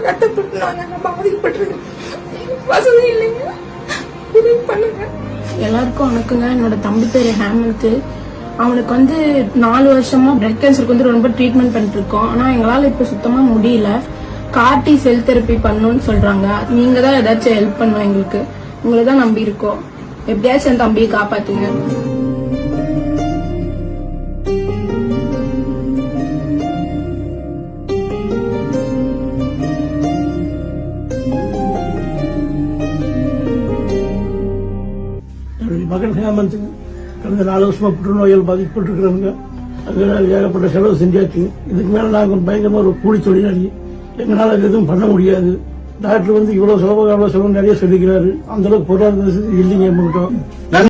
கட்டப்பட்டு நாங்க பாதிக்கப்பட்டிருக்கோம். வசதி இல்லைங்க, உதவி பண்ணுங்க. எல்லாருக்கும் வணக்கங்க. என்னோட தம்பி பேரு ஹேமந்த். அவனுக்கு 4 வருஷமா பிளட் கேன்சருக்கு ரொம்ப ட்ரீட்மெண்ட் பண்ணிட்டு இருக்கோம். ஆனா எங்களால இப்ப சுத்தமா முடியல. கார்டி செல் தெரப்பி பண்ணணும்னு சொல்றாங்க. நீங்க தான் ஏதாச்சும் ஹெல்ப் பண்ணுவோம் எங்களுக்கு. உங்களை தான் நம்பி இருக்கோம். எப்படியாச்சும் என் தம்பியை காப்பாத்துங்க. மகன் ஹேமந்த் கடந்த 4 வருஷமா புற்றுநோயால் பாதிக்கப்பட்டிருக்கிறவங்க. ஏகப்பட்ட செலவு செஞ்சாச்சு. இதுக்கு மேல நாங்கள் பயங்கரமா ஒரு கூலி தொழிலாளி. எங்களால எதுவும் பண்ண முடியாது. டாக்டர் இவ்வளவு செலவு நிறைய சொல்லிக்கிறாரு. அந்த அளவுக்கு பொருளாதார இல்லைங்க.